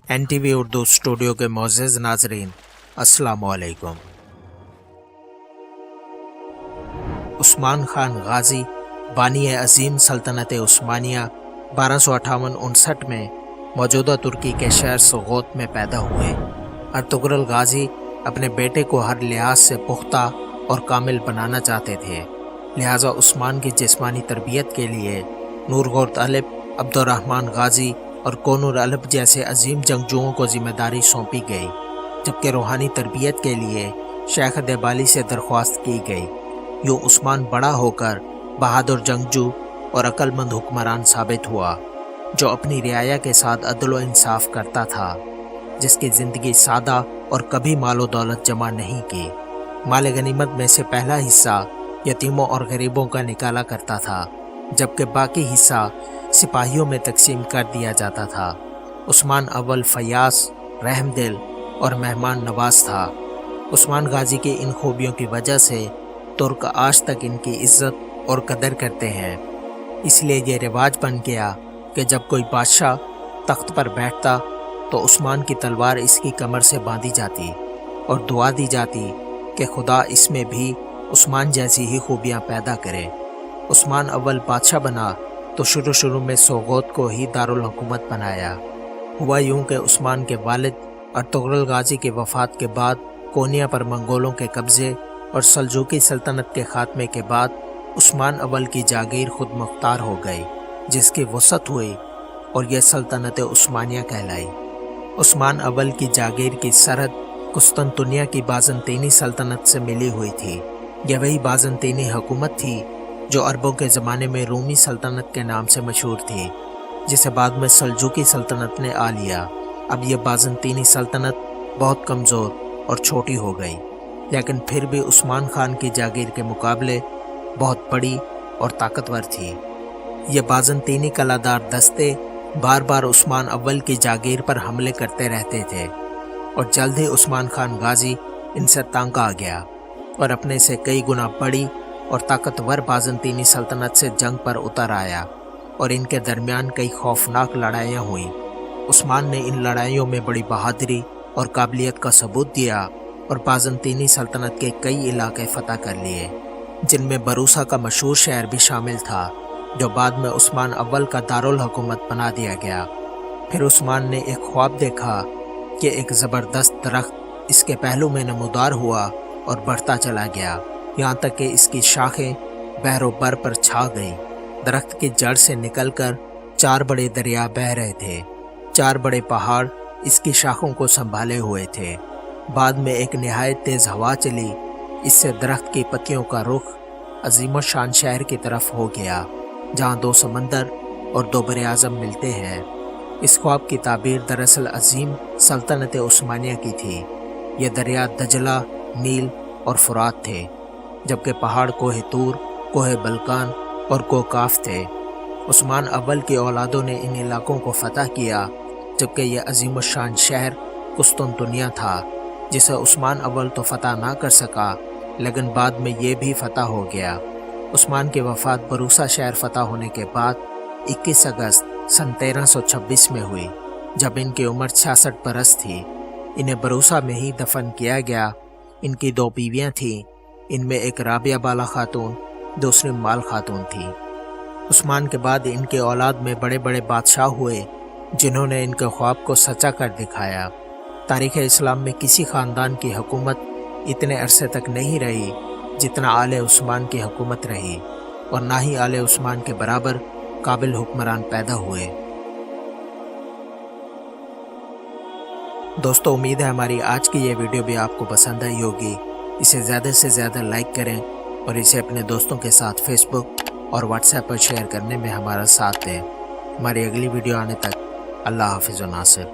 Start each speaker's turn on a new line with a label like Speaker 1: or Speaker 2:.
Speaker 1: NTV Urdu studio کے معزز ناظرین، السلام علیکم۔ عثمان خان غازی بانی عظیم سلطنت عثمانیہ 1258-59 میں موجودہ ترکی کے شہر سغوت میں پیدا ہوئے۔ ارطغرل غازی اپنے بیٹے کو ہر لحاظ سے پختہ اور کامل بنانا چاہتے تھے، لہٰذا عثمان کی جسمانی تربیت کے لیے نورغورت الپ، عبد الرحمن غازی اور کونور الپ جیسے عظیم جنگجوؤں کو ذمہ داری سونپی گئی، جبکہ روحانی تربیت کے لیے شیخ دیبالی سے درخواست کی گئی۔ یوں عثمان بڑا ہو کر بہادر جنگجو اور عقل مند حکمران ثابت ہوا، جو اپنی رعایا کے ساتھ عدل و انصاف کرتا تھا، جس کی زندگی سادہ اور کبھی مال و دولت جمع نہیں کی۔ مال غنیمت میں سے پہلا حصہ یتیموں اور غریبوں کا نکالا کرتا تھا، جبکہ باقی حصہ سپاہیوں میں تقسیم کر دیا جاتا تھا۔ عثمان اول فیاض، رحم دل اور مہمان نواز تھا۔ عثمان غازی کی ان خوبیوں کی وجہ سے ترک آج تک ان کی عزت اور قدر کرتے ہیں۔ اس لیے یہ رواج بن گیا کہ جب کوئی بادشاہ تخت پر بیٹھتا تو عثمان کی تلوار اس کی کمر سے باندھی جاتی اور دعا دی جاتی کہ خدا اس میں بھی عثمان جیسی ہی خوبیاں پیدا کرے۔ عثمان اول بادشاہ بنا تو شروع میں سوغوت کو ہی دارالحکومت بنایا۔ ہوا یوں کہ عثمان کے والد ارطغرل غازی کی وفات کے بعد کونیا پر منگولوں کے قبضے اور سلجوقی سلطنت کے خاتمے کے بعد عثمان اول کی جاگیر خود مختار ہو گئی، جس کی وسعت ہوئی اور یہ سلطنت عثمانیہ کہلائی۔ عثمان اول کی جاگیر کی سرحد قسطنطنیہ کی بازنطینی سلطنت سے ملی ہوئی تھی۔ یہ وہی بازنطینی حکومت تھی جو عربوں کے زمانے میں رومی سلطنت کے نام سے مشہور تھی، جسے بعد میں سلجوقی سلطنت نے آ لیا۔ اب یہ بازنطینی سلطنت بہت کمزور اور چھوٹی ہو گئی، لیکن پھر بھی عثمان خان کی جاگیر کے مقابلے بہت بڑی اور طاقتور تھی۔ یہ بازنطینی کلادار دستے بار بار عثمان اول کی جاگیر پر حملے کرتے رہتے تھے، اور جلد ہی عثمان خان غازی ان سے تنگ آ گیا اور اپنے سے کئی گنا بڑی اور طاقتور بازنطینی سلطنت سے جنگ پر اتر آیا، اور ان کے درمیان کئی خوفناک لڑائیاں ہوئیں۔ عثمان نے ان لڑائیوں میں بڑی بہادری اور قابلیت کا ثبوت دیا اور بازنطینی سلطنت کے کئی علاقے فتح کر لیے، جن میں بروسا کا مشہور شہر بھی شامل تھا، جو بعد میں عثمان اول کا دارالحکومت بنا دیا گیا۔ پھر عثمان نے ایک خواب دیکھا کہ ایک زبردست درخت اس کے پہلو میں نمودار ہوا اور بڑھتا چلا گیا، یہاں تک کہ اس کی شاخیں بحر و بر پر چھا گئیں۔ درخت کی جڑ سے نکل کر 4 بڑے دریا بہہ رہے تھے، 4 بڑے پہاڑ اس کی شاخوں کو سنبھالے ہوئے تھے۔ بعد میں ایک نہایت تیز ہوا چلی، اس سے درخت کی پتیوں کا رخ عظیم الشان شہر کی طرف ہو گیا، جہاں 2 سمندر اور 2 براعظم ملتے ہیں۔ اس خواب کی تعبیر دراصل عظیم سلطنت عثمانیہ کی تھی۔ یہ دریا دجلہ، نیل اور فرات تھے، جبکہ پہاڑ کوہ طور، کوہ بلقان اور کوکاف تھے۔ عثمان اول کی اولادوں نے ان علاقوں کو فتح کیا، جبکہ یہ عظیم الشان شہر قسطنطنیہ تھا، جسے عثمان اول تو فتح نہ کر سکا، لیکن بعد میں یہ بھی فتح ہو گیا۔ عثمان کی وفات بروسا شہر فتح ہونے کے بعد 21 اگست سن 1326 میں ہوئی، جب ان کی عمر 66 برس تھی۔ انہیں بروسا میں ہی دفن کیا گیا۔ ان کی 2 بیویاں تھیں، ان میں ایک رابعہ بالا خاتون، دوسری مال خاتون تھی۔ عثمان کے بعد ان کے اولاد میں بڑے بڑے بادشاہ ہوئے، جنہوں نے ان کے خواب کو سچا کر دکھایا۔ تاریخ اسلام میں کسی خاندان کی حکومت اتنے عرصے تک نہیں رہی جتنا آل عثمان کی حکومت رہی، اور نہ ہی آل عثمان کے برابر قابل حکمران پیدا ہوئے۔ دوستو، امید ہے ہماری آج کی یہ ویڈیو بھی آپ کو پسند آئی ہوگی۔ اسے زیادہ سے زیادہ لائک کریں اور اسے اپنے دوستوں کے ساتھ فیس بک اور واٹس ایپ پر شیئر کرنے میں ہمارا ساتھ دیں۔ ہماری اگلی ویڈیو آنے تک اللہ حافظ و ناصر۔